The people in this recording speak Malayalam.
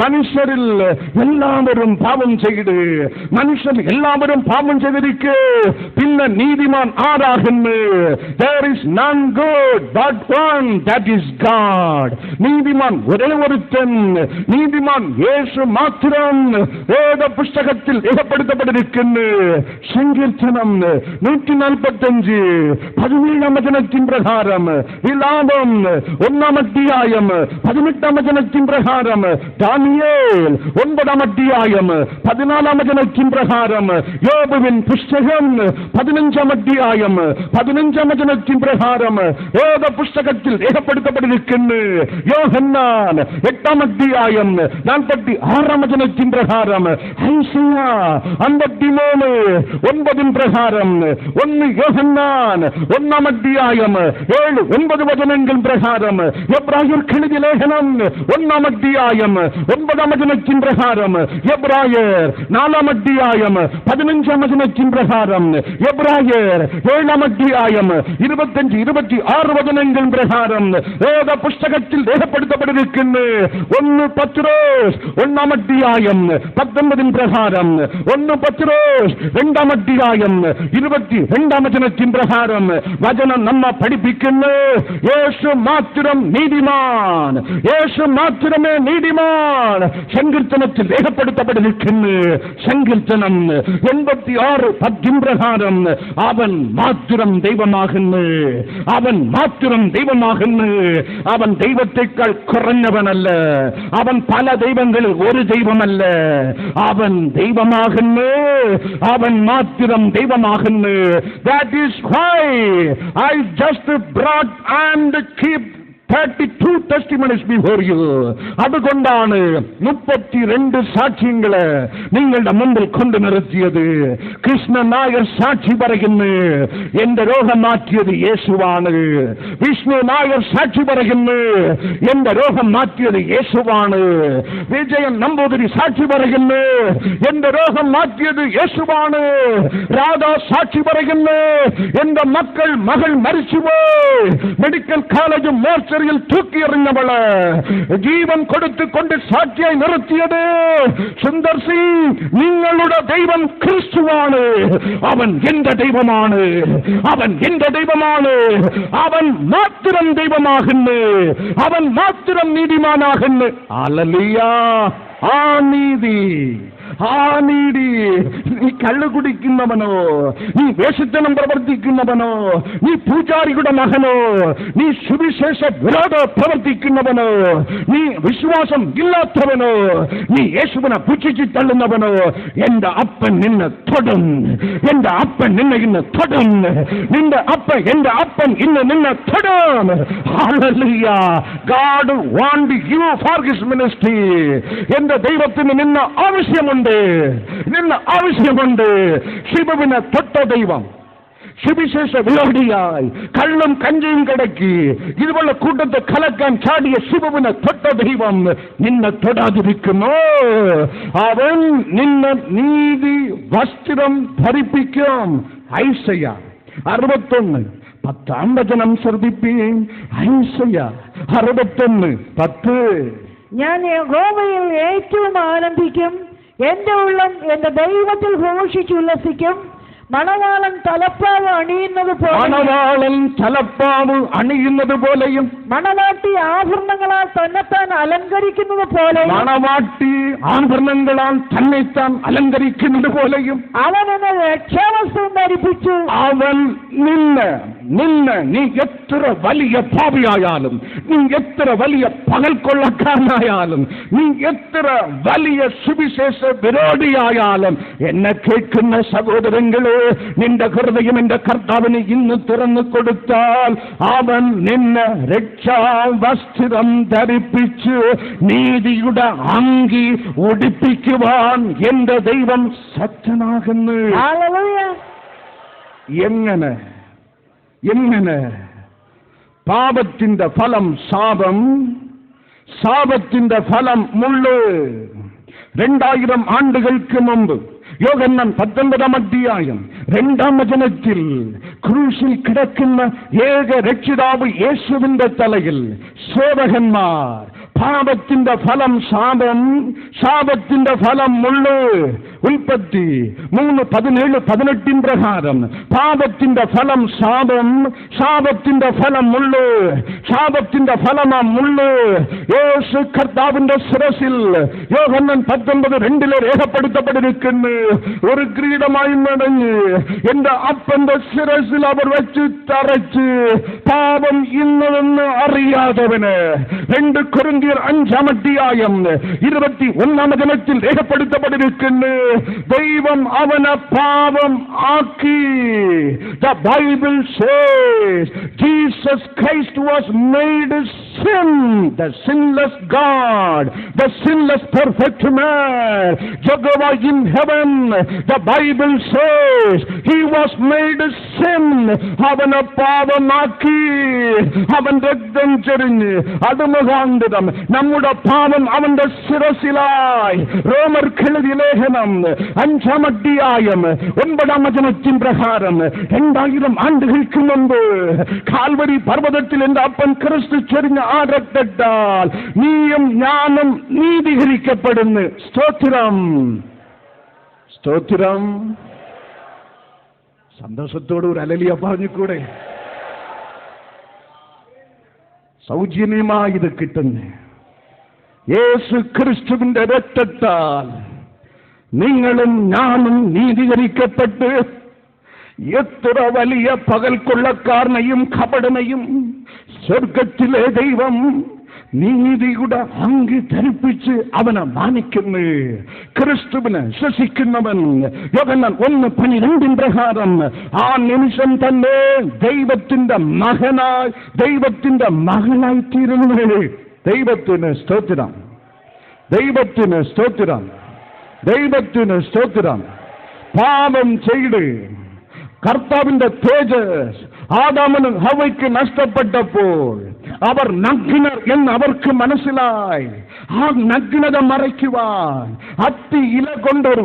മനുഷ്യരിൽ എല്ലാവരും പാപം ചെയ്ത് മനുഷ്യർ എല്ലാവരും പാപം ചെയ്തിരിക്കെ പിന്നെ നീതിമാൻ ആരാകുന്നു? There is none good but one, that is God. നീതിമാൻ ഒരേ ഒരുത്തൻ, നീതിമാൻ യേശു മാത്രം. വേദ പുസ്തകത്തിൽ രേഖപ്പെടുത്തപ്പെട്ടിരിക്കുന്നു. സങ്കീർത്തനം 145 17 വചനത്തിൻ പ്രകാരം, വിലാപം 1 അധ്യായം 18 വചനത്തിൻ പ്രകാരം, ദാനിയേൽ 9 അധ്യായം 14 വചനത്തിൻ പ്രകാരം, യോബുവിൻ പുസ്തകം 15 അധ്യായം 15 വചനത്തിൻ പ്രകാരം വേദ പുസ്തകത്തിൽ രേഖപ്പെടുത്തപ്പെട്ടിരിക്കുന്നു. യോഹന്നാൻ 8 അധ്യായം 46 വചനത്തിൻ പ്രകാരം, ഐസയ്യ 53 9 പ്രകാരം, 1 യോഹന്നാൻ 1 അധ്യായം 7 9 വചനങ്ങൾ പ്രകാരം, എബ്രായർക്ക് എഴുതിയ ലേഖനം 1 അധ്യായം 9 വചനത്തിൻ പ്രകാരം, എബ്രായർ 4 അധ്യായം 15 വചനത്തിൻ പ്രകാരം, എബ്രായർ 7 അധ്യായം 25 26 വചനങ്ങൾ പ്രകാരം വേദ പുസ്തകത്തിൽ രേഖപ്പെടുത്തപ്പെട്ടിരിക്കുന്നു. 1 പത്രോസ് 1 അധ്യായം 19 പ്രകാരം, 1 പത്രോസ് 2 അധ്യായം 22 വചനത്തിൻ പ്രകാരം വചനം നമ്മെ പഠിപ്പിക്കുന്നു. യേശു മാത്രം നീതിമാൻ, യേശു മാത്രമേ നീതിമാൻ. സങ്കീർത്തനത്തിൽ രേഖപ്പെടുത്തപ്പെട്ടിരിക്കുന്നു. സങ്കീർത്തനം 86 10 പ്രകാരം അവൻ മാത്രം ദൈവമാകുന്നു, അവൻ മാത്രം ദൈവമാകുന്നു. അവൻ ദൈവത്തെക്കാൾ കുറഞ്ഞവനല്ല, അവൻ പല ദൈവങ്ങളിൽ ഒരു ദൈവമല്ല. അവൻ ദൈവമാകുന്നു, അവൻ മാത്രം ദൈവമാകുന്നു. That is why I just brought and keep 32 testimonies before you. അതുകൊണ്ടാണ് 32 സാക്ഷ്യങ്ങളെ നിങ്ങളുടെ മുമ്പിൽ കൊണ്ടു നിർത്തിയത്. കൃഷ്ണൻ നായർ സാക്ഷി പറയുന്നു, എന്റെ രോഗം മാറ്റിയത് യേശുവാണ്. വിഷ്ണു നായർ സാക്ഷി പറയുന്നു, എന്റെ രോഗം മാറ്റിയത് യേശുവാണ്. വിജയൻ നമ്പൂതിരി സാക്ഷി പറയുന്നു, എന്റെ രോഗം മാറ്റിയത് യേശുവാണ്. രാധാ സാക്ഷി പറയുന്നു, എന്റെ മകൾ മരിച്ചുപോയി, മെഡിക്കൽ കോളേജും മോർച്ച തൂക്കിയെറിഞ്ഞവള് ജീവൻ കൊടുത്തുകൊണ്ട് സാക്ഷിയായി നിർത്തിയത് സുന്ദർ സിംഗ്. നിങ്ങളുടെ ദൈവം ക്രിസ്തുവാണ്. അവൻ എന്റെ ദൈവമാണ്, അവൻ എന്റെ ദൈവമാണ്. അവൻ മാത്രം ദൈവമാകുന്നു, അവൻ മാത്രം നീതിമാനാകുന്നു. ഹല്ലേലൂയ. ആ നീതി, ആ നീതി. നീ കള്ളു കുടിക്കുന്നവനോ, നീ വേഷത്തനം പ്രവർത്തിക്കുന്നവനോ, നീ പൂജാരിയുടെ മകനോ, നീ സുവിശേഷ വിരോധ പ്രവർത്തിക്കുന്നവനോ, നീ വിശ്വാസം ഇല്ലാത്തവനോ, നീ യേശുവിനെ പുച്ഛിച്ചു തള്ളുന്നവനോ, എന്റെ അപ്പൻ നിന്നെ തൊടും. എന്റെ അപ്പൻ നിന്നെ ഇന്ന് തൊടും. നിന്റെ അപ്പൻ, എന്റെ അപ്പൻ ഇന്ന് നിന്നെ തൊടും. Hallelujah. God want you for his ministry. എന്റെ ദൈവത്തിന് നിന്നെ ആവശ്യമുണ്ട്, നിന്നെ ആവശ്യമുണ്ട്. ശിവവിനെ തൊട്ട ദൈവം സുവിശേഷ വിരോധിയായി കള്ളും കഞ്ചയും കടക്കി ഇതുപോലെ കൂട്ടത്തെ കലക്കാൻ ചാടിയ ശിവവിനെ തൊട്ട ദൈവം നിന്നെ തൊടാതിരിക്കുന്നു. അവൻ നിന്നെ നീതി വസ്ത്രം ധരിപ്പിക്കും. ഐസയ്യ 61 10 വചനം ശ്രദ്ധിപ്പീൻ. ഐസയ്യ 61 10. ഞാൻ യഹോവയിൽ ഏറ്റവും ആനന്ദിക്കും, എന്റെ ഉള്ളം എന്റെ ദൈവത്തിൽ ഘോഷിച്ചുല്ലസിക്കും. മണവാളൻ തലപ്പാവ് അണിയുന്നത് പോലെ, മണവാളൻ തലപ്പാവ് അണിയുന്നത് പോലെയും, മണവാട്ടി ആഭരണങ്ങളാൽ തന്നെത്താൻ അലങ്കരിക്കുന്നത് പോലെ, മണവാട്ടി ആഭരണങ്ങളാൽ തന്നെത്താൻ അലങ്കരിക്കുന്നത് പോലെയും അവൻ എന്നെ രക്ഷാവസ്ത്രം ധരിപ്പിച്ചു. അവൻ നിന്നെ നീ എത്ര വലിയ ഭാവിയായാലും, നീ എത്ര വലിയ പകൽക്കൊള്ളക്കാരനായാലും, നീ എത്ര വലിയ സുവിശേഷ വിരോധിയായാലും, എന്നെ കേൾക്കുന്ന സഹോദരങ്ങളെ, നിന്റെ ഹൃദയം എന്റെ കർത്താവിന് ഇന്ന് തുറന്നു കൊടുത്താൽ അവൻ നിന്നെ രക്ഷാവസ്ത്രം ധരിപ്പിച്ച് നീതിയുടെ അങ്കി ഉടുപ്പിക്കുവാൻ എന്റെ ദൈവം സത്യനാകുന്നു. എങ്ങനെ പാപത്തിന്റെ ഫലം ശാപം, ശാപത്തിന്റെ ഫലം മുള്ള്. 2000 ആണ്ടുകൾക്ക് മുമ്പ് യോഹന്നാൻ 19 അധ്യായം 2 വചനത്തിൽ ക്രൂശിൽ കിടക്കുന്ന ഏക രക്ഷിതാവ് യേശുവിന്റെ തലയിൽ സേവകന്മാർ പാപത്തിന്റെ ഫലം ശാപം, ശാപത്തിന്റെ ഫലം മുള്ള്. ഉൽപ്പത്തി 3:17-18 പ്രകാരം പാപത്തിന്റെ ഫലം ശാപം, ശാപത്തിന്റെ ഫലം മുള്ള്, ശാപത്തിന്റെ ഫലമാ മുള്ള്. യേശു കർത്താവിന്റെ ശിരസിൽ യോഹന്നാൻ 19:2 രേഖപ്പെടുത്തപ്പെട്ടിരിക്കുന്നു. ഒരു കിരീടമായി മടങ്ങി എന്റെ അപ്പന്റെ ശിരസിൽ അവർ വെച്ച് തറച്ച് പാപം ഇന്നതെന്ന് അറിയാതവന്. 2 കൊരിന്ത്യർ 5:21 രേഖപ്പെടുത്തപ്പെട്ടിരിക്കുന്നു. ദൈവം അവനെ പാപം ആക്കി. The Bible says Jesus Christ was made sin, the sinless God, the sinless perfect man, Jehovah in heaven. The Bible says he was made sin. അവനെ പാപമാക്കി, അവൻ രക്തം ചൊരിഞ്ഞ് അത് മുഖാന്തരം നമ്മുടെ പാപം അവന്റെ ശിരസിലായി. റോമർക്കെഴുതിയ ലേഖനം 5:9 പ്രകാരം 2000 ആണ്ടുകൾക്ക് മുമ്പ് കാൽവരി പർവ്വതത്തിൽ എന്റെ അപ്പൻ ക്രിസ്തു ചൊരിഞ്ഞ ആ രക്തത്താൽ നീയും ഞാനും നീതീകരിക്കപ്പെടുന്നു. സ്തോത്രം, സ്തോത്രം. സന്തോഷത്തോട് ഒരു ഹല്ലേലൂയ പറഞ്ഞുകൂടെ? സൗജന്യമായി ഇത് കിട്ടുന്നു. യേശു ക്രിസ്തുവിന്റെ രക്തത്താൽ നിങ്ങളും ഞാനും നീതീകരിക്കപ്പെട്ട് എത്ര വലിയ പകൽക്കൊള്ളക്കാരനെയും കപടനെയും സ്വർഗത്തിലെ ദൈവം നീതിയുടെ അങ്കി ധരിപ്പിച്ച് അവനെ മാനിക്കുന്നു. ക്രിസ്തുവിനെ ശ്വസിക്കുന്നവൻ യോഹന്നാൻ 1:12 പ്രകാരം ആ നിമിഷം തന്നെ ദൈവത്തിന്റെ മകനായി, ദൈവത്തിന്റെ മകളായി തീരുന്നു. ദൈവത്തിന് സ്തോത്രം, ദൈവത്തിന് സ്തോത്രം, ദൈവത്തിന് സ്തോത്രം. പാപം ചെയ്ത് കർത്താവിന്റെ തേജസ് ആദാമിനും ഹവ്വയ്ക്ക് നഷ്ടപ്പെട്ടപ്പോൾ അവർ നഗ്നർ എന്ന് അവർക്ക് മനസ്സിലായി. ആ നഗ്നത മറയ്ക്കുവാൻ അത്തി ഇല കൊണ്ടൊരു